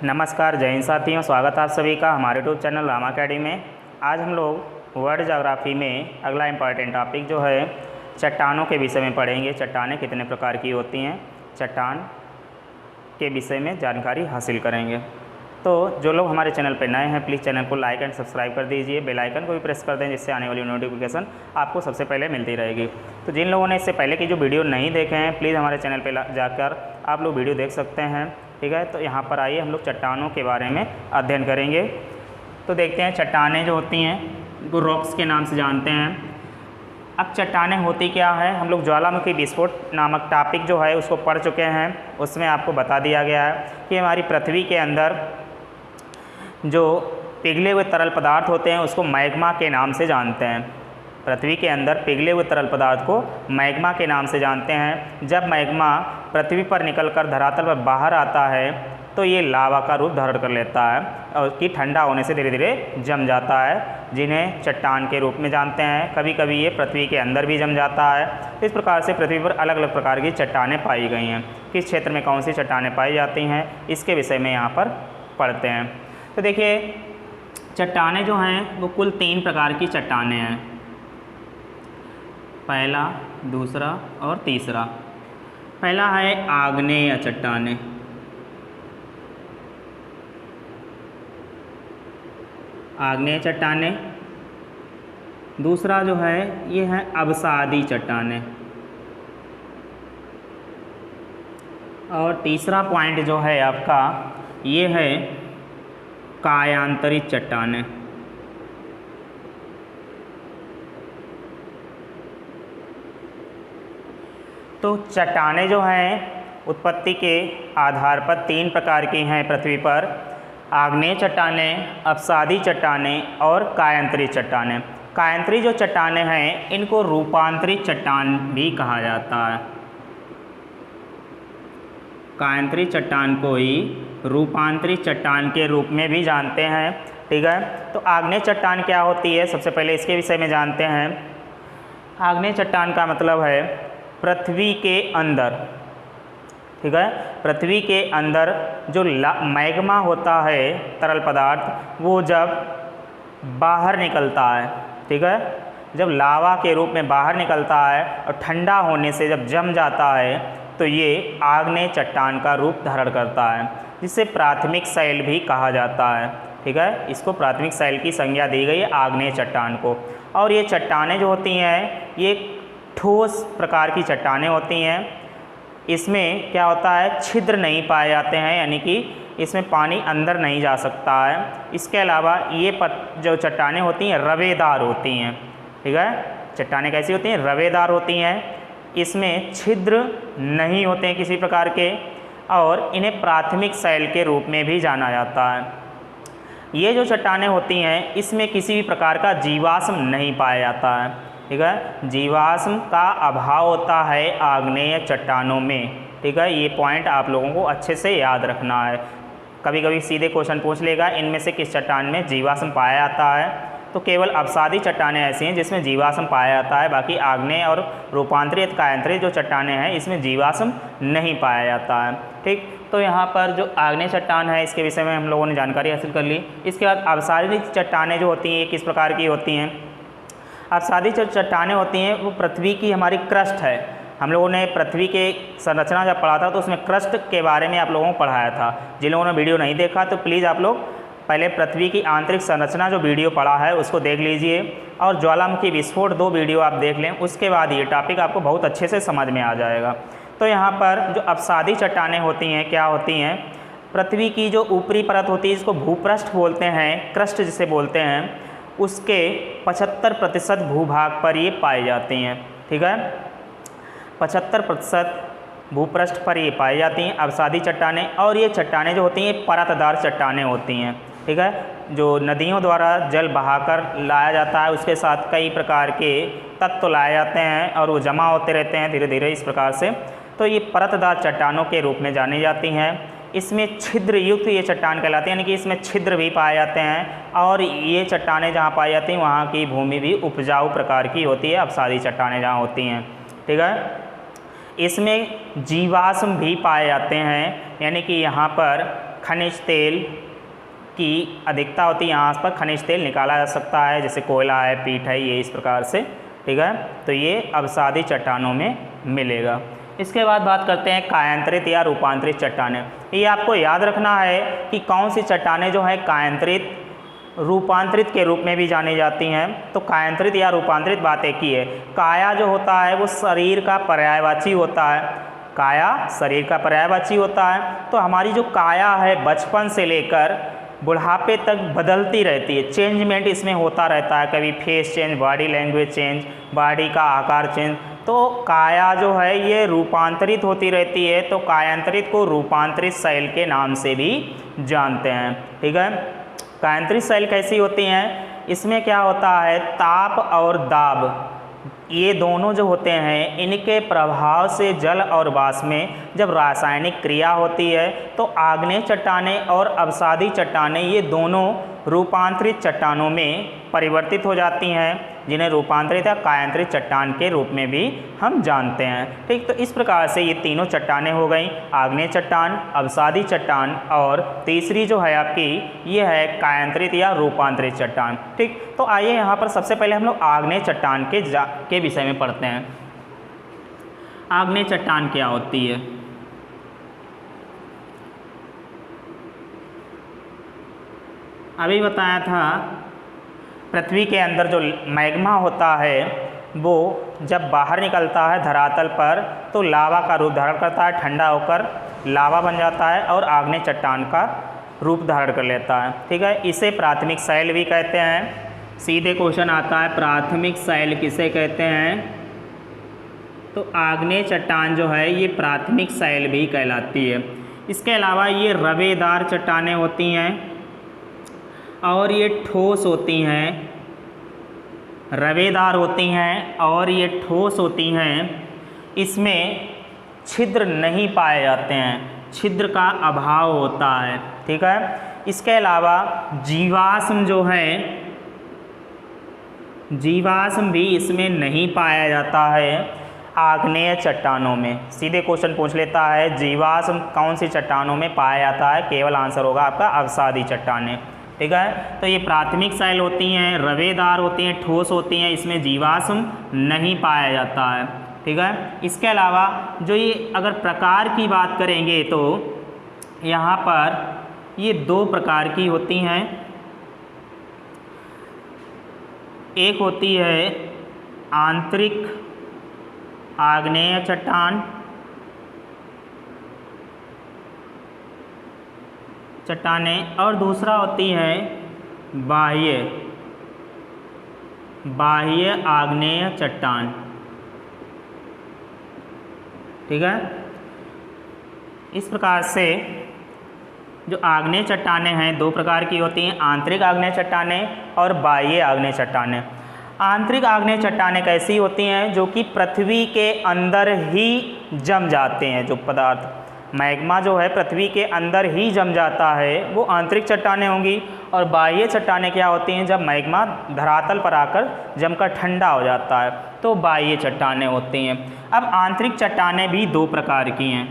नमस्कार, जय हिंद साथियों। स्वागत है आप सभी का हमारे यूट्यूब चैनल रामा अकेडमी में। आज हम लोग वर्ल्ड ज्योग्राफी में अगला इम्पॉर्टेंट टॉपिक जो है चट्टानों के विषय में पढ़ेंगे। चट्टानें कितने प्रकार की होती हैं, चट्टान के विषय में जानकारी हासिल करेंगे। तो जो लोग हमारे चैनल पर नए हैं प्लीज़ चैनल को लाइक एंड सब्सक्राइब कर दीजिए, बेल आइकन को भी प्रेस कर दें जिससे आने वाली नोटिफिकेशन आपको सबसे पहले मिलती रहेगी। तो जिन लोगों ने इससे पहले की जो वीडियो नहीं देखे हैं प्लीज़ हमारे चैनल पर जाकर आप लोग वीडियो देख सकते हैं, ठीक है। तो यहाँ पर आइए हम लोग चट्टानों के बारे में अध्ययन करेंगे। तो देखते हैं चट्टानें जो होती हैं वो रॉक्स के नाम से जानते हैं। अब चट्टानें होती क्या है, हम लोग ज्वालामुखी विस्फोट नामक टॉपिक जो है उसको पढ़ चुके हैं। उसमें आपको बता दिया गया है कि हमारी पृथ्वी के अंदर जो पिघले हुए तरल पदार्थ होते हैं उसको मैग्मा के नाम से जानते हैं। पृथ्वी के अंदर पिघले हुए तरल पदार्थ को मैग्मा के नाम से जानते हैं। जब मैग्मा पृथ्वी पर निकलकर धरातल पर बाहर आता है तो ये लावा का रूप धारण कर लेता है और कि ठंडा होने से धीरे धीरे जम जाता है, जिन्हें चट्टान के रूप में जानते हैं। कभी कभी ये पृथ्वी के अंदर भी जम जाता है। इस प्रकार से पृथ्वी पर अलग अलग प्रकार की चट्टानें पाई गई हैं। किस क्षेत्र में कौन सी चट्टानें पाई जाती हैं इसके विषय में यहाँ पर पढ़ते हैं। तो देखिए चट्टानें जो हैं वो कुल 3 प्रकार की चट्टानें हैं, पहला, दूसरा और तीसरा। पहला है आग्नेय चट्टानें, आग्नेय चट्टानें। दूसरा जो है ये है अवसादी चट्टानें। और तीसरा पॉइंट जो है आपका ये है कायांतरित चट्टानें। तो चट्टानें जो हैं उत्पत्ति के आधार पर 3 प्रकार की हैं पृथ्वी पर, आग्नेय चट्टानें, अपसादी चट्टानें और कायांतरित चट्टानें। कायांतरित जो चट्टानें हैं इनको रूपांतरित चट्टान भी कहा जाता है। कायांतरित चट्टान को ही रूपांतरित चट्टान के रूप में भी जानते हैं, ठीक है। तो आग्नेय चट्टान क्या होती है, सबसे पहले इसके विषय में जानते हैं। आग्नेय चट्टान का मतलब है पृथ्वी के अंदर, ठीक है, पृथ्वी के अंदर जो मैग्मा होता है तरल पदार्थ वो जब बाहर निकलता है, ठीक है, जब लावा के रूप में बाहर निकलता है और ठंडा होने से जब जम जाता है तो ये आग्नेय चट्टान का रूप धारण करता है, जिसे प्राथमिक शैल भी कहा जाता है, ठीक है। इसको प्राथमिक शैल की संज्ञा दी गई है आग्नेय चट्टान को। और ये चट्टानें जो होती हैं ये ठोस प्रकार की चट्टानें होती हैं। इसमें क्या होता है, छिद्र नहीं पाए जाते हैं, यानी कि इसमें पानी अंदर नहीं जा सकता है। इसके अलावा ये जो चट्टानें होती हैं रवेदार होती हैं, ठीक है। चट्टानें कैसी होती हैं, रवेदार होती हैं। इसमें छिद्र नहीं होते हैं किसी प्रकार के और इन्हें प्राथमिक शैल के रूप में भी जाना जाता है। ये जो चट्टानें होती हैं इसमें किसी भी प्रकार का जीवाश्म नहीं पाया जाता है, ठीक है। जीवाश्म का अभाव होता है आग्नेय चट्टानों में, ठीक है। ये पॉइंट आप लोगों को अच्छे से याद रखना है। कभी कभी सीधे क्वेश्चन पूछ लेगा इनमें से किस चट्टान में जीवाश्म पाया जाता है, तो केवल अवसादी चट्टानें ऐसी हैं जिसमें जीवाश्म पाया जाता है। बाकी आग्नेय और रूपांतरित कायांतरित जो चट्टानें हैं इसमें जीवाश्म नहीं पाया जाता है, ठीक। तो यहाँ पर जो आग्नेय चट्टान है इसके विषय में हम लोगों ने जानकारी हासिल कर ली। इसके बाद अवसादी चट्टानें जो होती हैं ये किस प्रकार की होती हैं। अवसादी जो चट्टानें होती हैं वो पृथ्वी की हमारी क्रस्ट है। हम लोगों ने पृथ्वी के संरचना जब पढ़ा था तो उसमें क्रस्ट के बारे में आप लोगों को पढ़ाया था। जिन लोगों ने वीडियो नहीं देखा तो प्लीज़ आप लोग पहले पृथ्वी की आंतरिक संरचना जो वीडियो पढ़ा है उसको देख लीजिए और ज्वालामुखी विस्फोट 2 वीडियो आप देख लें, उसके बाद ये टॉपिक आपको बहुत अच्छे से समझ में आ जाएगा। तो यहाँ पर जो अवसादी चट्टानें होती हैं क्या होती हैं, पृथ्वी की जो ऊपरी परत होती है इसको भूपृष्ठ बोलते हैं, क्रस्ट जिसे बोलते हैं, उसके 75% भूभाग पर ये पाई जाती हैं, ठीक है। 75% भूपृष्ठ पर ये पाई जाती हैं अवसादी चट्टानें। और ये चट्टानें जो होती हैं परतदार चट्टानें होती हैं, ठीक है। जो नदियों द्वारा जल बहाकर लाया जाता है उसके साथ कई प्रकार के तत्व लाए जाते हैं और वो जमा होते रहते हैं धीरे धीरे इस प्रकार से। तो ये परतदार चट्टानों के रूप में जानी जाती हैं। इसमें छिद्र युक्त ये चट्टान कहलाती है, यानी कि इसमें छिद्र भी पाए जाते हैं। और ये चट्टानें जहाँ पाई जाती हैं वहाँ की भूमि भी उपजाऊ प्रकार की होती है, अवसादी चट्टानें जहाँ होती हैं, ठीक है। इसमें जीवाश्म भी पाए जाते हैं, यानी कि यहाँ पर खनिज तेल की अधिकता होती है, यहाँ पर खनिज तेल निकाला जा सकता है, जैसे कोयला है, पीट है, ये इस प्रकार से, ठीक है। तो ये अवसादी चट्टानों में मिलेगा। इसके बाद बात करते हैं कायांतरित या रूपांतरित चट्टानें। ये आपको याद रखना है कि कौन सी चट्टानें जो है कायांतरित, रूपांतरित के रूप में भी जानी जाती हैं। तो कायांतरित या रूपांतरित बात एक ही है। काया जो होता है वो शरीर का पर्यायवाची होता है, काया शरीर का पर्यायवाची होता है। तो हमारी जो काया है बचपन से लेकर बुढ़ापे तक बदलती रहती है, चेंजमेंट इसमें होता रहता है, कभी face change, body language change, body का आकार चेंज। तो काया जो है ये रूपांतरित होती रहती है। तो कायांतरित को रूपांतरित शैल के नाम से भी जानते हैं, ठीक है। कायांतरित शैल कैसी होती हैं, इसमें क्या होता है, ताप और दाब ये दोनों जो होते हैं, इनके प्रभाव से जल और वाष्प में जब रासायनिक क्रिया होती है तो आग्नेय चट्टानें और अवसादी चट्टानें ये दोनों रूपांतरित चट्टानों में परिवर्तित हो जाती हैं, जिन्हें रूपांतरित या कायांतरित चट्टान के रूप में भी हम जानते हैं, ठीक। तो इस प्रकार से ये तीनों चट्टानें हो गई, आग्नेय चट्टान, अवसादी चट्टान और तीसरी जो है आपकी ये है कायांतरित या रूपांतरित चट्टान, ठीक। तो आइए यहाँ पर सबसे पहले हम लोग आग्नेय चट्टान के विषय में पढ़ते हैं। आग्नेय चट्टान क्या होती है? अभी बताया था पृथ्वी के अंदर जो मैग्मा होता है वो जब बाहर निकलता है धरातल पर तो लावा का रूप धारण करता है, ठंडा होकर लावा बन जाता है और आग्नेय चट्टान का रूप धारण कर लेता है, ठीक है। इसे प्राथमिक शैल भी कहते हैं। सीधे क्वेश्चन आता है प्राथमिक शैल किसे कहते हैं? तो आग्नेय चट्टान जो है ये प्राथमिक शैल भी कहलाती है। इसके अलावा ये रवेदार चट्टानें होती हैं और ये ठोस होती हैं, रवेदार होती हैं और ये ठोस होती हैं। इसमें छिद्र नहीं पाए जाते हैं, छिद्र का अभाव होता है, ठीक है। इसके अलावा जीवाश्म जो है, जीवाश्म भी इसमें नहीं पाया जाता है आग्नेय चट्टानों में। सीधे क्वेश्चन पूछ लेता है जीवाश्म कौन सी चट्टानों में पाया जाता है, केवल आंसर होगा आपका अवसादी चट्टानें, ठीक है। तो ये प्राथमिक शैल होती हैं, रवेदार होती हैं, ठोस होती हैं, इसमें जीवाश्म नहीं पाया जाता है, ठीक है। इसके अलावा जो ये अगर प्रकार की बात करेंगे तो यहाँ पर ये दो प्रकार की होती हैं। एक होती है आंतरिक आग्नेय चट्टान, चट्टानें, और दूसरा होती है बाह्य आग्नेय चट्टान, ठीक है। इस प्रकार से जो आग्नेय चट्टानें हैं दो प्रकार की होती हैं, आंतरिक आग्नेय चट्टानें और बाह्य आग्नेय चट्टानें। आंतरिक आग्नेय चट्टानें कैसी होती हैं? जो कि पृथ्वी के अंदर ही जम जाते हैं, जो पदार्थ मैग्मा जो है पृथ्वी के अंदर ही जम जाता है वो आंतरिक चट्टानें होंगी। और बाह्य चट्टानें क्या होती हैं? जब मैग्मा धरातल पर आकर जमकर ठंडा हो जाता है तो बाह्य चट्टानें होती हैं। अब आंतरिक चट्टानें भी दो प्रकार की हैं,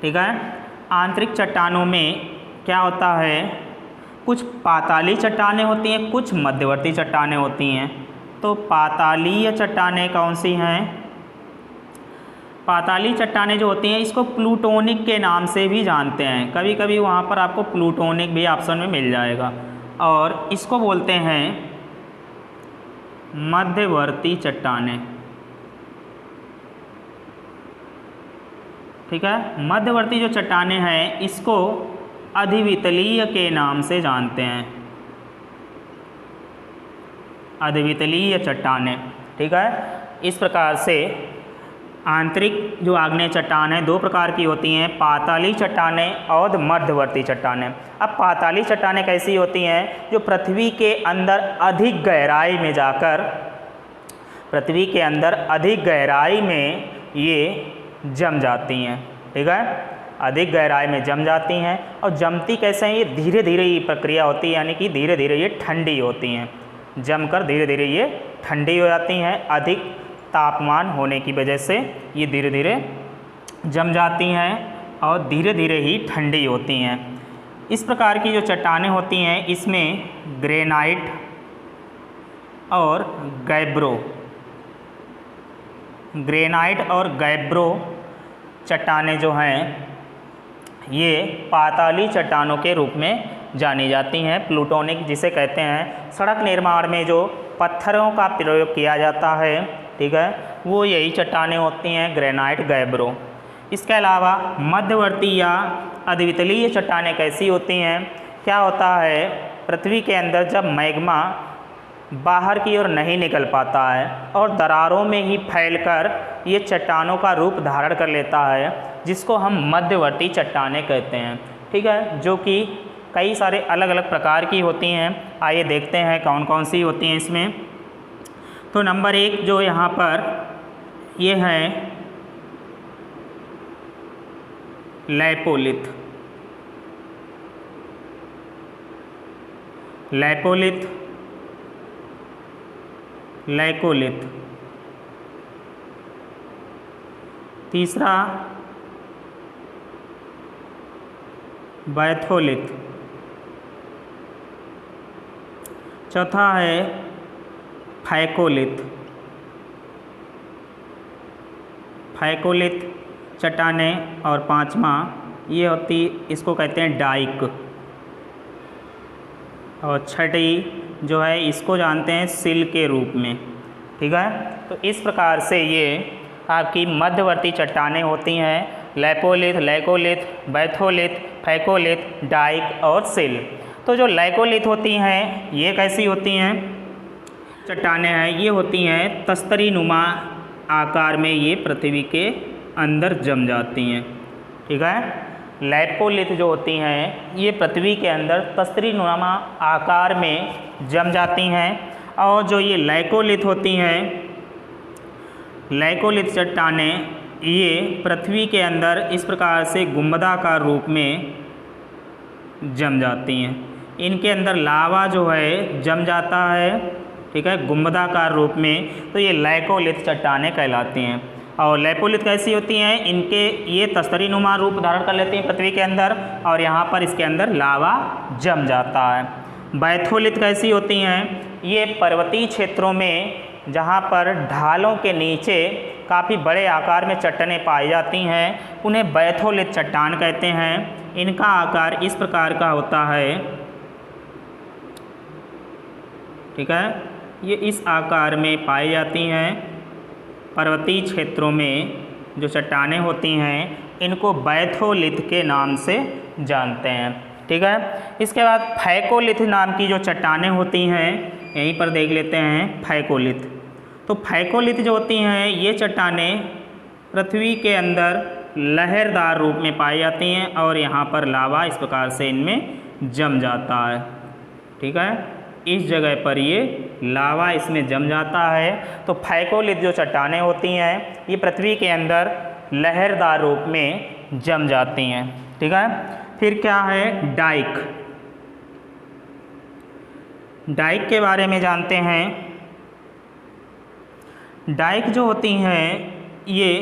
ठीक है। आंतरिक चट्टानों में क्या होता है, कुछ पाताली चट्टानें होती हैं, कुछ मध्यवर्ती चट्टानें होती हैं। तो पातालीय चट्टानें कौन सी हैं? पाताली चट्टानें जो होती हैं इसको प्लूटोनिक के नाम से भी जानते हैं, कभी कभी वहाँ पर आपको प्लूटोनिक भी ऑप्शन में मिल जाएगा। और इसको बोलते हैं मध्यवर्ती चट्टानें, ठीक है। मध्यवर्ती जो चट्टानें हैं इसको अधिवितलीय के नाम से जानते हैं, अधिवितलीय चट्टानें, ठीक है। इस प्रकार से आंतरिक जो आग्नेय चट्टान है दो प्रकार की होती हैं, पाताली चट्टानें और मध्यवर्ती चट्टानें। अब पाताली चट्टानें कैसी होती हैं? जो पृथ्वी के अंदर अधिक गहराई में जाकर, पृथ्वी के अंदर अधिक गहराई में ये जम जाती हैं, ठीक है। अधिक गहराई में जम जाती हैं और जमती कैसे हैं? ये धीरे धीरे ये प्रक्रिया होती है, यानी कि धीरे धीरे ये ठंडी होती हैं, जमकर धीरे धीरे ये ठंडी हो जाती हैं। अधिक तापमान होने की वजह से ये धीरे धीरे जम जाती हैं और धीरे धीरे ही ठंडी होती हैं। इस प्रकार की जो चट्टानें होती हैं इसमें ग्रेनाइट और गैब्रो चट्टानें जो हैं ये पाताली चट्टानों के रूप में जानी जाती हैं। प्लूटोनिक जिसे कहते हैं, सड़क निर्माण में जो पत्थरों का प्रयोग किया जाता है, ठीक है, वो यही चट्टानें होती हैं, ग्रेनाइट, गैब्रो। इसके अलावा मध्यवर्ती या अद्वितलीय चट्टानें कैसी होती हैं? क्या होता है, पृथ्वी के अंदर जब मैग्मा बाहर की ओर नहीं निकल पाता है और दरारों में ही फैलकर ये चट्टानों का रूप धारण कर लेता है, जिसको हम मध्यवर्ती चट्टानें कहते हैं, ठीक है, जो कि कई सारे अलग अलग प्रकार की होती हैं। आइए देखते हैं कौन कौन सी होती हैं इसमें। तो नंबर 1 जो यहाँ पर ये है लैकोलिथ। तीसरा बैथोलिथ। चौथा है फैकोलिथ चट्टानें। और पांचवा ये होती, इसको कहते हैं डाइक। और छठी जो है इसको जानते हैं सिल के रूप में, ठीक है। तो इस प्रकार से ये आपकी मध्यवर्ती चट्टानें होती हैं, lopolith, laccolith, batholith, phacolith, dyke और सिल। तो जो लैकोलिथ होती हैं ये कैसी होती हैं चट्टानें हैं? ये होती हैं तस्तरी नुमा आकार में, ये पृथ्वी के अंदर जम जाती हैं, ठीक है। लैपोलिथ जो होती हैं ये पृथ्वी के अंदर तस्तरी नुमा आकार में जम जाती हैं। और जो ये लैकोलिथ होती हैं, लैकोलिथ चट्टानें ये पृथ्वी के अंदर इस प्रकार से गुंबदाकार रूप में जम जाती हैं। इनके अंदर लावा जो है जम जाता है, ठीक है, गुंबदाकार रूप में। तो ये लैकोलिथ चट्टानें कहलाती हैं। और लैपोलिथ कैसी होती हैं? इनके ये तस्तरी नुमा रूप धारण कर लेती हैं पृथ्वी के अंदर, और यहाँ पर इसके अंदर लावा जम जाता है। बैथोलिथ कैसी होती हैं? ये पर्वतीय क्षेत्रों में जहाँ पर ढालों के नीचे काफ़ी बड़े आकार में चट्टानें पाई जाती हैं, उन्हें बैथोलिथ चट्टान कहते हैं। इनका आकार इस प्रकार का होता है, ठीक है, ये इस आकार में पाई जाती हैं। पर्वतीय क्षेत्रों में जो चट्टानें होती हैं इनको बैथोलिथ के नाम से जानते हैं, ठीक है। इसके बाद फैकोलिथ नाम की जो चट्टानें होती हैं, यहीं पर देख लेते हैं फैकोलिथ। तो फैकोलिथ जो होती हैं ये चट्टानें पृथ्वी के अंदर लहरदार रूप में पाई जाती हैं, और यहाँ पर लावा इस प्रकार से इनमें जम जाता है, ठीक है। इस जगह पर ये लावा इसमें जम जाता है। तो फैकोलिथ जो चट्टानें होती हैं ये पृथ्वी के अंदर लहरदार रूप में जम जाती हैं, ठीक है। फिर क्या है डाइक। डाइक के बारे में जानते हैं। डाइक जो होती हैं ये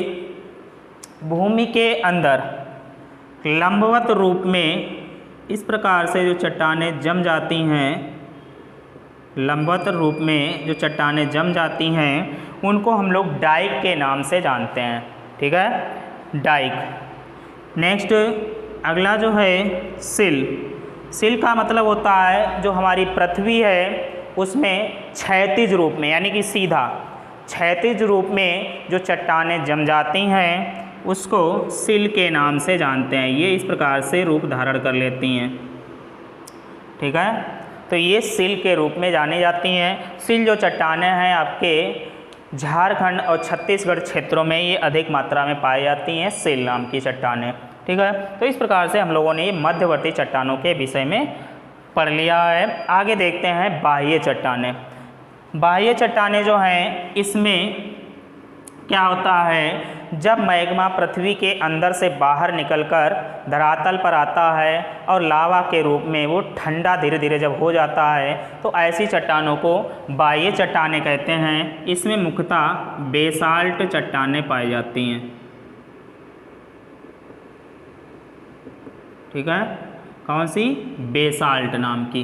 भूमि के अंदर लंबवत रूप में इस प्रकार से जो चट्टानें जम जाती हैं, लंबवत रूप में जो चट्टानें जम जाती हैं उनको हम लोग डाइक के नाम से जानते हैं, ठीक है, डाइक। नेक्स्ट अगला जो है सिल। सिल का मतलब होता है जो हमारी पृथ्वी है उसमें क्षैतिज रूप में, यानी कि सीधा क्षैतिज रूप में जो चट्टानें जम जाती हैं उसको सिल के नाम से जानते हैं। ये इस प्रकार से रूप धारण कर लेती हैं, ठीक है। तो ये सिल के रूप में जानी जाती हैं। सिल जो चट्टानें हैं आपके झारखंड और छत्तीसगढ़ क्षेत्रों में ये अधिक मात्रा में पाई जाती हैं, सिल नाम की चट्टानें, ठीक है। तो इस प्रकार से हम लोगों ने ये मध्यवर्ती चट्टानों के विषय में पढ़ लिया है। आगे देखते हैं बाह्य चट्टानें। बाह्य चट्टानें जो हैं इसमें क्या होता है, जब मैग्मा पृथ्वी के अंदर से बाहर निकलकर धरातल पर आता है और लावा के रूप में वो ठंडा धीरे धीरे जब हो जाता है तो ऐसी चट्टानों को बाह्य चट्टानें कहते हैं। इसमें मुख्यतः बेसाल्ट चट्टानें पाई जाती हैं, ठीक है, कौन सी? बेसाल्ट नाम की।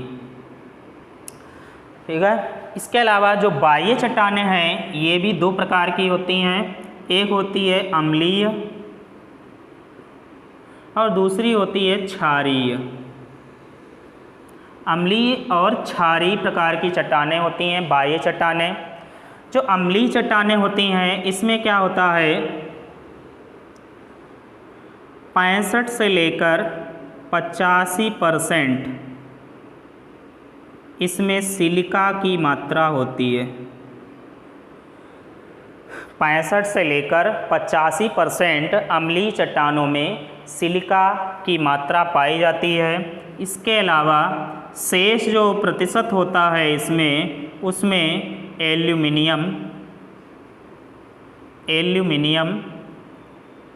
ठीक है, इसके अलावा जो बाह्य चट्टानें हैं ये भी दो प्रकार की होती हैं। एक होती है अम्लीय और दूसरी होती है क्षारीय। अम्लीय और क्षारीय प्रकार की चट्टानें होती हैं बाह्य चट्टानें। जो अम्लीय चट्टानें होती हैं इसमें क्या होता है, 65 से लेकर 85% इसमें सिलिका की मात्रा होती है। 65 से लेकर 85% अम्लीय चट्टानों में सिलिका की मात्रा पाई जाती है। इसके अलावा शेष जो प्रतिशत होता है इसमें, उसमें एल्यूमिनियम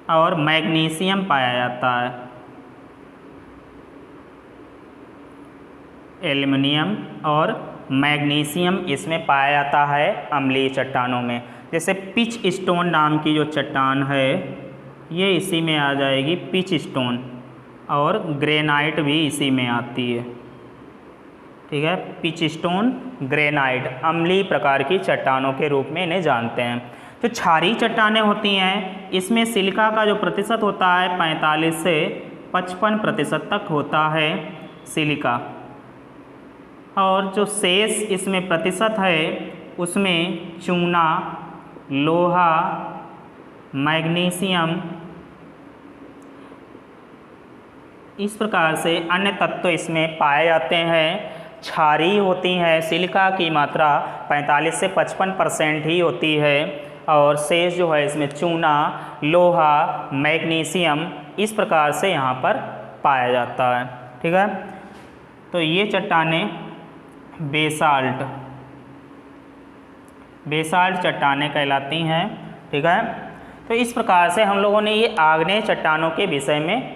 और मैग्नीशियम पाया जाता है। एल्युमिनियम और मैग्नीशियम इसमें पाया जाता है अम्लीय चट्टानों में। जैसे पिच स्टोन नाम की जो चट्टान है ये इसी में आ जाएगी, पिच स्टोन, और ग्रेनाइट भी इसी में आती है। ठीक है, पिच स्टोन, ग्रेनाइट अम्लीय प्रकार की चट्टानों के रूप में इन्हें जानते हैं। जो क्षारीय चट्टानें होती हैं इसमें सिलिका का जो प्रतिशत होता है 45 से 55% तक होता है सिलिका, और जो शेष इसमें प्रतिशत है उसमें चूना, लोहा, मैग्नीशियम, इस प्रकार से अन्य तत्व इसमें पाए जाते हैं। क्षारीय होती हैं, सिलिका की मात्रा 45 से 55% ही होती है, और शेष जो है इसमें चूना, लोहा, मैग्नीशियम इस प्रकार से यहाँ पर पाया जाता है। ठीक है, तो ये चट्टानें बेसाल्ट चट्टानें कहलाती हैं। ठीक है, तो इस प्रकार से हम लोगों ने ये आग्नेय चट्टानों के विषय में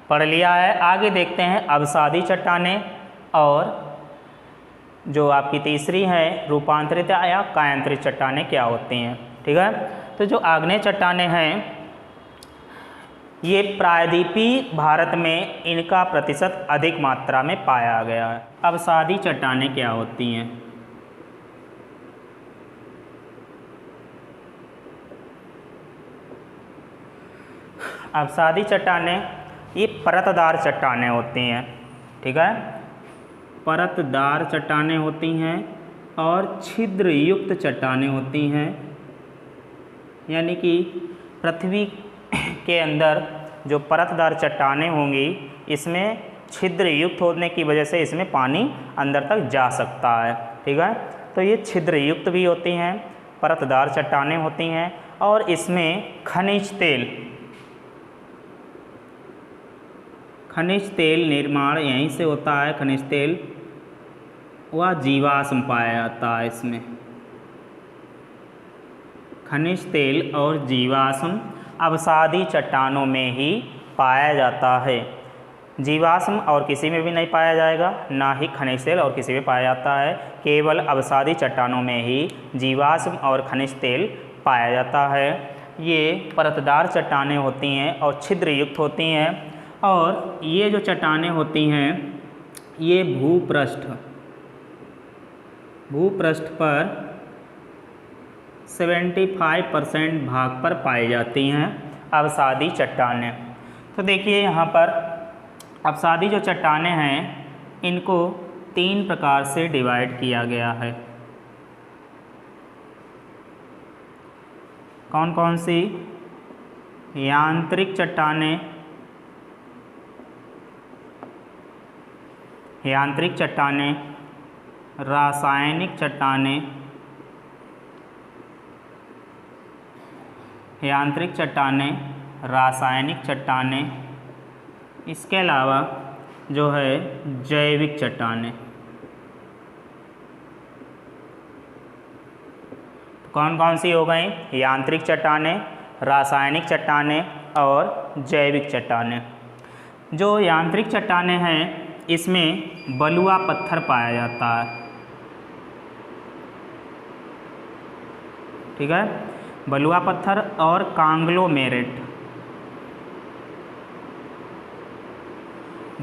पढ़ लिया है। आगे देखते हैं अवसादी चट्टानें, और जो आपकी तीसरी है रूपांतरित या कायांतरित चट्टानें क्या होती हैं। ठीक है, तो जो आग्नेय चट्टानें हैं ये प्रायद्वीपीय भारत में इनका प्रतिशत अधिक मात्रा में पाया गया है। अवसादी चट्टानें क्या होती हैं? अवसादी चट्टानें ये परतदार चट्टानें होती हैं। ठीक है, परतदार चट्टानें होती हैं और छिद्र युक्त चट्टानें होती हैं, यानी कि पृथ्वी के अंदर जो परतदार चट्टानें होंगी इसमें छिद्र युक्त होने की वजह से इसमें पानी अंदर तक जा सकता है। ठीक है, तो ये छिद्र युक्त भी होती हैं, परतदार चट्टानें होती हैं, और इसमें खनिज तेल निर्माण यहीं से होता है। खनिज तेल व जीवाश्म पाया जाता है इसमें। खनिज तेल और जीवाश्म अवसादी चट्टानों में ही पाया जाता है। जीवाश्म और किसी में भी नहीं पाया जाएगा, ना ही खनिज तेल और किसी में पाया जाता है। केवल अवसादी चट्टानों में ही जीवाश्म और खनिज तेल पाया जाता है। ये परतदार चट्टानें होती हैं और छिद्र युक्त होती हैं, और ये जो चट्टानें होती हैं ये भूपृष्ठ पर 75% भाग पर पाई जाती हैं अवसादी चट्टानें। तो देखिए यहाँ पर अवसादी जो चट्टानें हैं इनको 3 प्रकार से डिवाइड किया गया है। कौन कौन सी? यांत्रिक चट्टानें, रासायनिक चट्टानें, यांत्रिक चट्टानें, रासायनिक चट्टानें, इसके अलावा जो है जैविक चट्टानें। कौन कौन सी हो गई? यांत्रिक चट्टानें, रासायनिक चट्टानें और जैविक चट्टानें। जो यांत्रिक चट्टानें हैं इसमें बलुआ पत्थर पाया जाता है। ठीक है, बलुआ पत्थर और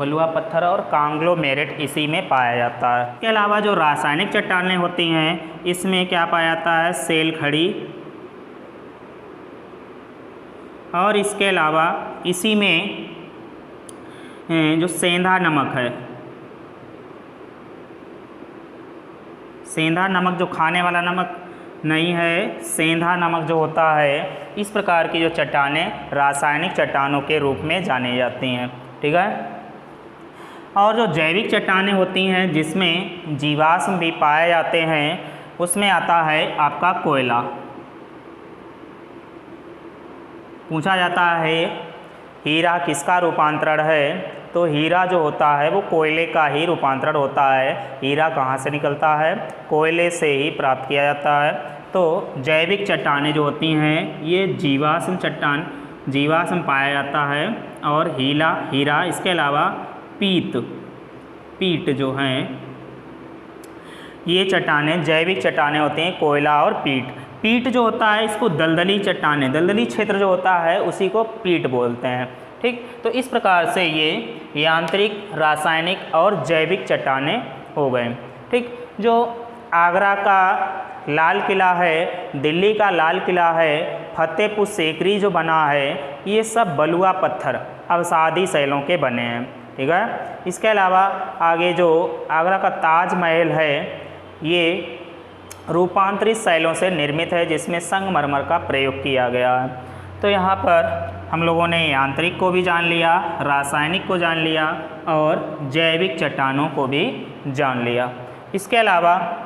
बलुआ पत्थर और कांग्लोमेरेट इसी में पाया जाता है। इसके अलावा जो रासायनिक चट्टानें होती हैं इसमें क्या पाया जाता है, सेल खड़ी, और इसके अलावा इसी में जो सेंधा नमक है, सेंधा नमक जो खाने वाला नमक नहीं है, सेंधा नमक जो होता है, इस प्रकार की जो चट्टानें रासायनिक चट्टानों के रूप में जानी जाती हैं। ठीक है। और जो जैविक चट्टानें होती हैं जिसमें जीवाश्म भी पाए जाते हैं, उसमें आता है आपका कोयला। पूछा जाता है हीरा किसका रूपांतरण है, तो हीरा जो होता है वो कोयले का ही रूपांतरण होता है। हीरा कहाँ से निकलता है, कोयले से ही प्राप्त किया जाता है। तो जैविक चट्टानें जो होती हैं ये जीवाश्म चट्टान, जीवाश्म पाया जाता है। और हीरा इसके अलावा पीट जो हैं ये चट्टानें जैविक चट्टानें होती हैं, कोयला और पीट जो होता है इसको दलदली चट्टानें, दलदली क्षेत्र जो होता है उसी को पीट बोलते हैं। ठीक, तो इस प्रकार से ये यांत्रिक, रासायनिक और जैविक चट्टानें हो गए। ठीक, जो आगरा का लाल किला है, दिल्ली का लाल किला है, फतेहपुर सीकरी जो बना है, ये सब बलुआ पत्थर अवसादी शैलों के बने हैं। ठीक है। इसके अलावा आगे जो आगरा का ताजमहल है ये रूपांतरित शैलों से निर्मित है जिसमें संगमरमर का प्रयोग किया गया है। तो यहाँ पर हम लोगों ने यांत्रिक को भी जान लिया, रासायनिक को जान लिया और जैविक चट्टानों को भी जान लिया। इसके अलावा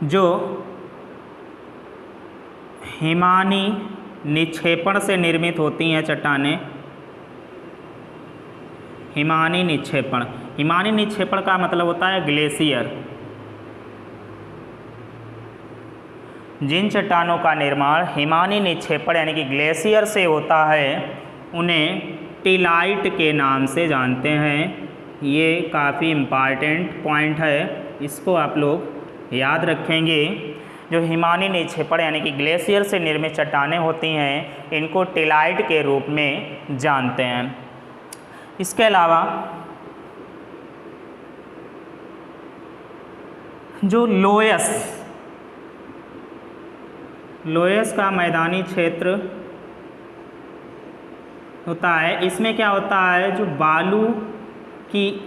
जो हिमानी निक्षेपण से निर्मित होती हैं चट्टानें, हिमानी निक्षेपण का मतलब होता है ग्लेशियर। जिन चट्टानों का निर्माण हिमानी निक्षेपण यानी कि ग्लेशियर से होता है उन्हें टिलाइट के नाम से जानते हैं। ये काफ़ी इम्पॉर्टेंट पॉइंट है, इसको आप लोग याद रखेंगे। जो हिमानी निक्षेपण यानी कि ग्लेशियर से निर्मित चट्टानें होती हैं इनको टिलाइट के रूप में जानते हैं। इसके अलावा जो लोयस का मैदानी क्षेत्र होता है, इसमें क्या होता है, जो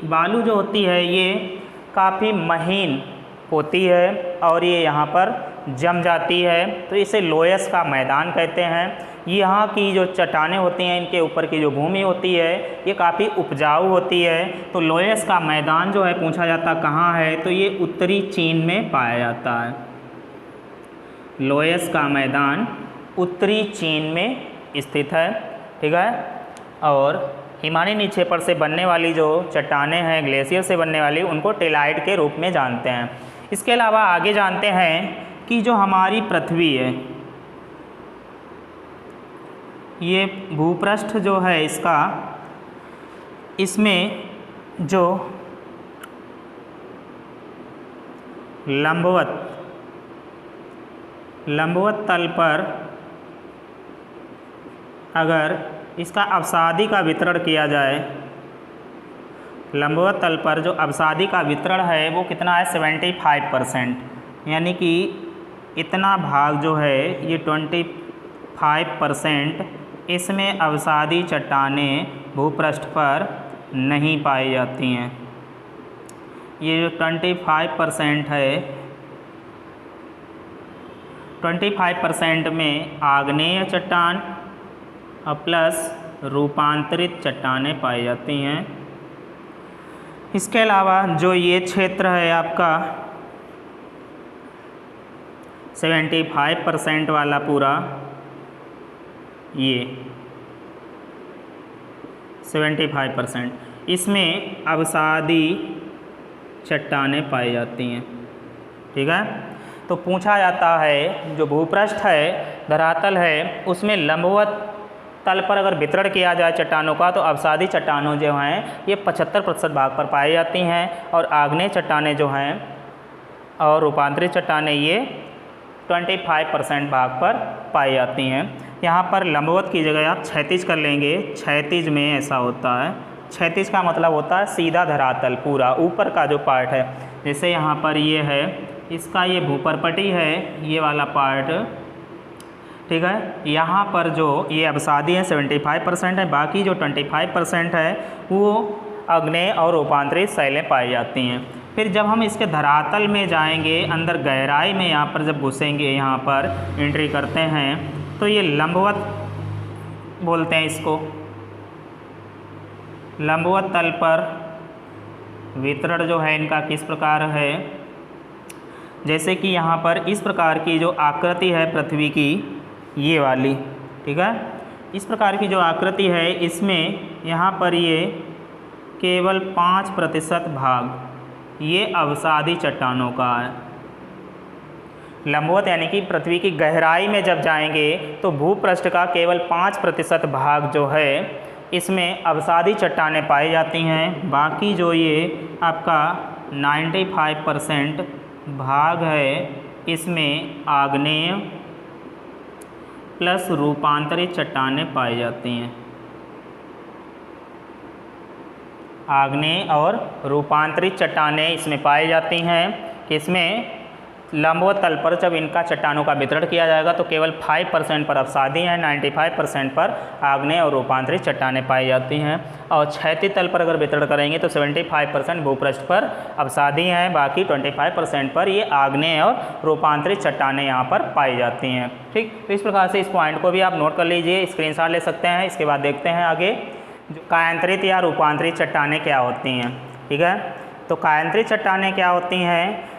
बालू जो होती है ये काफ़ी महीन होती है और ये यहाँ पर जम जाती है, तो इसे लोयस का मैदान कहते हैं। यहाँ की जो चट्टानें होती हैं इनके ऊपर की जो भूमि होती है ये काफ़ी उपजाऊ होती है। तो लोयस का मैदान जो है पूछा जाता कहाँ है, तो ये उत्तरी चीन में पाया जाता है। लोयस का मैदान उत्तरी चीन में स्थित है। ठीक है। और हिमानी निक्षेपण से बनने वाली जो चट्टानें हैं ग्लेशियर से बनने वाली, उनको टिलाइट के रूप में जानते हैं। इसके अलावा आगे जानते हैं कि जो हमारी पृथ्वी है ये भूपृष्ठ जो है इसका, इसमें जो लंबवत तल पर अगर इसका अवसादी का वितरण किया जाए, लंबवत तल पर जो अवसादी का वितरण है वो कितना है 75%, यानी कि इतना भाग जो है ये 25% इसमें अवसादी चट्टानें भूपृष्ठ पर नहीं पाई जाती हैं। ये जो 25% है, 25% में आग्नेय चट्टान और प्लस रूपांतरित चट्टानें पाई जाती हैं। इसके अलावा जो ये क्षेत्र है आपका 75% वाला पूरा, ये 75%, इसमें अवसादी चट्टानें पाई जाती हैं। ठीक है। तो पूछा जाता है जो भूपृष्ठ है, धरातल है, उसमें लंबवत तल पर अगर वितरण किया जाए चट्टानों का तो अवसादी चट्टानों जो हैं ये 75% भाग पर पाई जाती हैं और आग्नेय चट्टानें जो हैं और रूपांतरित चट्टानें ये 25% भाग पर पाई जाती हैं। यहाँ पर लंबवत की जगह आप क्षैतिज कर लेंगे, क्षैतिज में ऐसा होता है क्षैतिज का मतलब होता है सीधा धरातल, पूरा ऊपर का जो पार्ट है। जैसे यहाँ पर ये है, इसका ये भूपरपटी है, ये वाला पार्ट, ठीक है। यहाँ पर जो ये अवसादी है 75% है, बाकी जो 25% है वो आग्नेय और रूपांतरित शैलें पाई जाती हैं। फिर जब हम इसके धरातल में जाएंगे, अंदर गहराई में यहाँ पर जब घुसेंगे, यहाँ पर एंट्री करते हैं, तो ये लंबवत बोलते हैं इसको। लंबवत तल पर वितरण जो है इनका किस प्रकार है, जैसे कि यहाँ पर इस प्रकार की जो आकृति है पृथ्वी की, ये वाली, ठीक है। इस प्रकार की जो आकृति है, इसमें यहाँ पर ये केवल 5% भाग ये अवसादी चट्टानों का है। लंबवत यानी कि पृथ्वी की गहराई में जब जाएंगे तो भूपृष्ठ का केवल 5% भाग जो है इसमें अवसादी चट्टानें पाई जाती हैं। बाकी जो ये आपका 95% भाग है इसमें आग्नेय प्लस रूपांतरित चट्टानें पाई जाती हैं। आग्नेय और रूपांतरित चट्टानें इसमें पाई जाती हैं कि इसमें लंबवत तल पर जब इनका चट्टानों का वितरण किया जाएगा तो केवल 5% पर अवसादी हैं, 95% पर आग्नेय और रूपांतरित चट्टानें पाई जाती हैं। और क्षैतिज तल पर अगर वितरण करेंगे तो 75% भूपृष्ठ पर अवसादी हैं, बाकी 25% पर ये आग्नेय और रूपांतरित चट्टानें यहाँ पर पाई जाती हैं। ठीक, तो इस प्रकार से इस पॉइंट को भी आप नोट कर लीजिए, स्क्रीनशॉट ले सकते हैं। इसके बाद देखते हैं आगे जो कायांतरित या रूपांतरित चट्टानें क्या होती हैं। ठीक है, तो कायांतरित चट्टानें क्या होती हैं,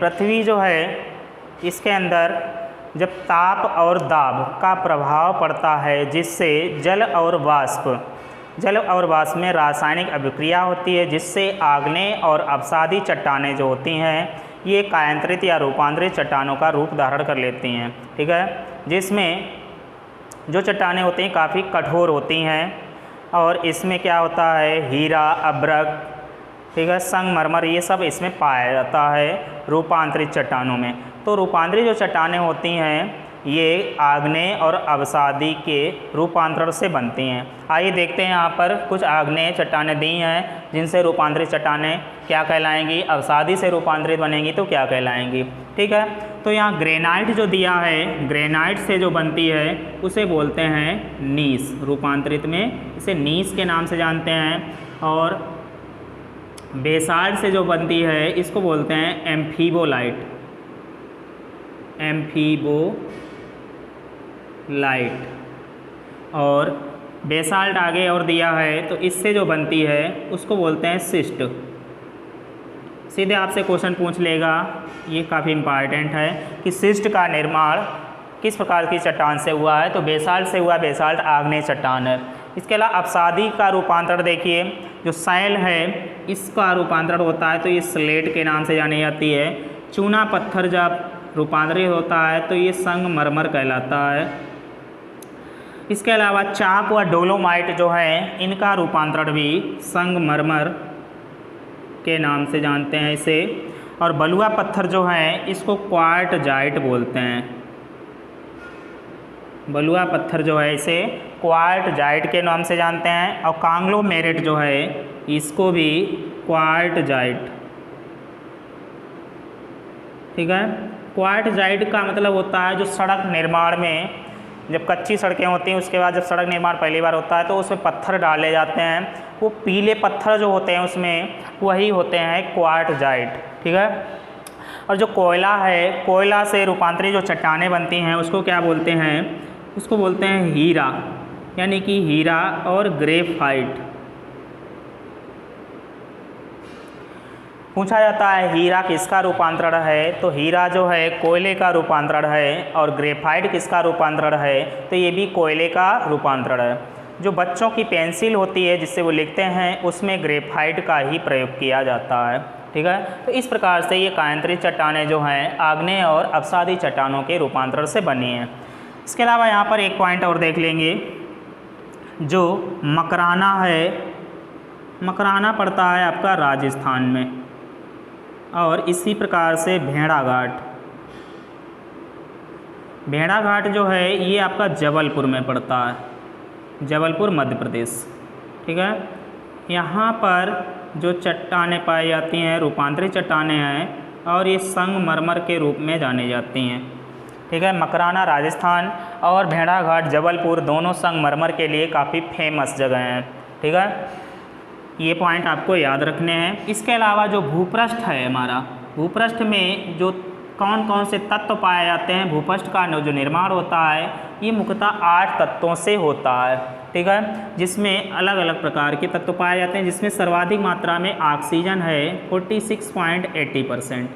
पृथ्वी जो है इसके अंदर जब ताप और दाब का प्रभाव पड़ता है जिससे जल और वाष्प में रासायनिक अभिक्रिया होती है, जिससे आग्नेय और अवसादी चट्टानें जो होती हैं ये कायांतरित या रूपांतरित चट्टानों का रूप धारण कर लेती हैं। ठीक है, जिसमें जो चट्टानें होती हैं काफ़ी कठोर होती हैं और इसमें क्या होता है, हीरा, अभ्रक, ठीक है, संगमरमर, ये सब इसमें पाया जाता है रूपांतरित चट्टानों में। तो रूपांतरित जो चट्टानें होती हैं ये आग्नेय और अवसादी के रूपांतरण से बनती हैं। आइए देखते हैं, यहाँ पर कुछ आग्नेय चट्टानें दी हैं जिनसे रूपांतरित चट्टानें क्या कहलाएंगी, अवसादी से रूपांतरित बनेंगी तो क्या कहलाएंगी। ठीक है, तो यहाँ ग्रेनाइट जो दिया है, ग्रेनाइट से जो बनती है उसे बोलते हैं नीस, रूपांतरित में इसे नीस के नाम से जानते हैं। और बेसाल्ट से जो बनती है इसको बोलते हैं एम्फीबोलाइट, और बेसाल्ट आगे और दिया है तो इससे जो बनती है उसको बोलते हैं सिस्ट। सीधे आपसे क्वेश्चन पूछ लेगा, ये काफ़ी इम्पॉर्टेंट है कि सिस्ट का निर्माण किस प्रकार की चट्टान से हुआ है, तो बेसाल्ट से हुआ। बेसाल्ट आग्नेय चट्टान है। इसके अलावा अवसादी का रूपांतरण देखिए, जो सैल है इसका रूपांतरण होता है तो ये स्लेट के नाम से जानी जाती है। चूना पत्थर जब रूपांतरित होता है तो ये संगमरमर कहलाता है। इसके अलावा चाक व डोलोमाइट जो है इनका रूपांतरण भी संगमरमर के नाम से जानते हैं इसे। और बलुआ पत्थर जो है इसको क्वार्टजाइट बोलते हैं। बलुआ पत्थर जो है इसे क्वार्टजाइट के नाम से जानते हैं। और कांग्लोमेरेट जो है इसको भी क्वार्टजाइट, ठीक है। क्वार्टजाइट का मतलब होता है जो सड़क निर्माण में, जब कच्ची सड़कें होती हैं उसके बाद जब सड़क निर्माण पहली बार होता है तो उसमें पत्थर डाले जाते हैं, वो पीले पत्थर जो होते हैं उसमें वही होते हैं क्वार्टजाइट। ठीक है, और जो कोयला है, कोयला से रूपांतरित जो चट्टानें बनती हैं उसको क्या बोलते हैं, उसको बोलते हैं हीरा, यानी कि हीरा और ग्रेफाइट। पूछा जाता है हीरा किसका रूपांतरण है, तो हीरा जो है कोयले का रूपांतरण है। और ग्रेफाइट किसका रूपांतरण है, तो ये भी कोयले का रूपांतरण है। जो बच्चों की पेंसिल होती है जिससे वो लिखते हैं उसमें ग्रेफाइट का ही प्रयोग किया जाता है। ठीक है, तो इस प्रकार से ये कायांतरित चट्टानें जो हैं आग्नेय और अवसादी चट्टानों के रूपांतरण से बनी हैं। इसके अलावा यहाँ पर एक पॉइंट और देख लेंगे, जो मकराना है, मकराना पड़ता है आपका राजस्थान में। और इसी प्रकार से भेड़ाघाट, भेड़ाघाट जो है ये आपका जबलपुर में पड़ता है, जबलपुर मध्य प्रदेश। ठीक है, यहाँ पर जो चट्टानें पाई जाती हैं रूपांतरित चट्टानें हैं और ये संगमरमर के रूप में जानी जाती हैं। ठीक है, मकराना राजस्थान और भेड़ाघाट जबलपुर दोनों संगमरमर के लिए काफ़ी फेमस जगह हैं। ठीक है, ये पॉइंट आपको याद रखने हैं। इसके अलावा जो भूपृष्ठ है हमारा, भूपृष्ठ में जो कौन कौन से तत्व पाए जाते हैं, भूपृष्ठ का जो निर्माण होता है ये मुख्यतः 8 तत्वों से होता है। ठीक है, जिसमें अलग अलग प्रकार के तत्व पाए जाते हैं, जिसमें सर्वाधिक मात्रा में ऑक्सीजन है 46.80%।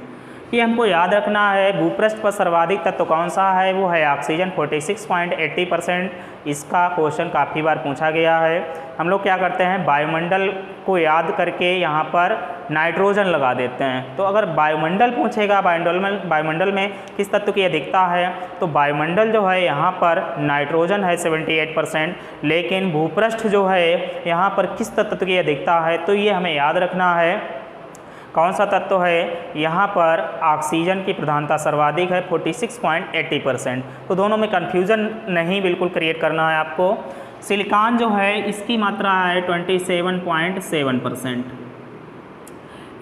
ये हमको याद रखना है। भूपृष्ठ पर सर्वाधिक तत्व कौन सा है, वो है ऑक्सीजन 46.80%। इसका क्वेश्चन काफ़ी बार पूछा गया है। हम लोग क्या करते हैं, वायुमंडल को याद करके यहाँ पर नाइट्रोजन लगा देते हैं। तो अगर वायुमंडल पूछेगा वायुमंडल में किस तत्व की अधिकता है, तो वायुमंडल जो है यहाँ पर नाइट्रोजन है 78%, लेकिन भूपृष्ठ जो है यहाँ पर किस तत्व की अधिकता है, तो ये हमें याद रखना है। कौन सा तत्व है, यहाँ पर ऑक्सीजन की प्रधानता सर्वाधिक है 46.80%। तो दोनों में कन्फ्यूज़न नहीं बिल्कुल क्रिएट करना है आपको। सिलिकॉन जो है इसकी मात्रा है 27.7%।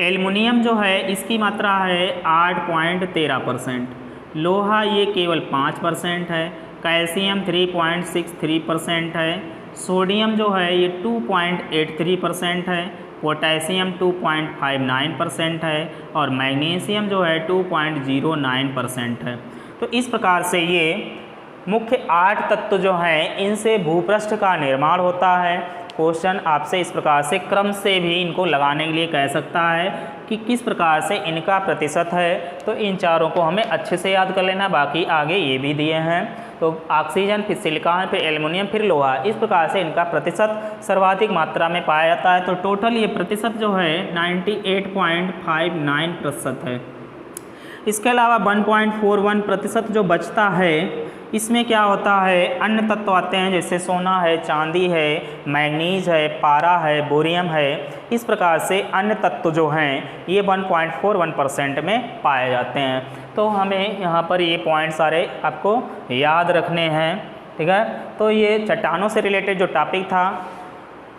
एल्युमिनियम जो है इसकी मात्रा है 8.13%। लोहा ये केवल 5% है। कैल्शियम 3.63% है। सोडियम जो है ये 2.83% है। पोटेशियम 2.59% है और मैग्नीशियम जो है 2.09% है। तो इस प्रकार से ये मुख्य 8 तत्व जो हैं इनसे भूपृष्ठ का निर्माण होता है। क्वेश्चन आपसे इस प्रकार से क्रम से भी इनको लगाने के लिए कह सकता है कि किस प्रकार से इनका प्रतिशत है। तो इन चारों को हमें अच्छे से याद कर लेना, बाकी आगे ये भी दिए हैं। तो ऑक्सीजन, फिर सिलिकॉन, फिर एल्युमिनियम, फिर लोहा, इस प्रकार से इनका प्रतिशत सर्वाधिक मात्रा में पाया जाता है। तो टोटल ये प्रतिशत जो है 98.59% है। इसके अलावा 1.41% जो बचता है इसमें क्या होता है, अन्य तत्व आते हैं, जैसे सोना है, चांदी है, मैग्नीज है, पारा है, बोरियम है। इस प्रकार से अन्य तत्व जो हैं ये 1.41% में पाए जाते हैं। तो हमें यहाँ पर ये पॉइंट सारे आपको याद रखने हैं। ठीक है, तो ये चट्टानों से रिलेटेड जो टॉपिक था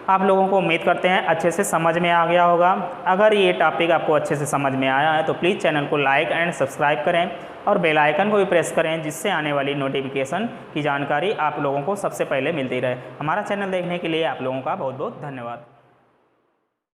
आप लोगों को उम्मीद करते हैं अच्छे से समझ में आ गया होगा। अगर ये टॉपिक आपको अच्छे से समझ में आया है तो प्लीज़ चैनल को लाइक एंड सब्सक्राइब करें और बेल आइकन को भी प्रेस करें, जिससे आने वाली नोटिफिकेशन की जानकारी आप लोगों को सबसे पहले मिलती रहे। हमारा चैनल देखने के लिए आप लोगों का बहुत बहुत धन्यवाद।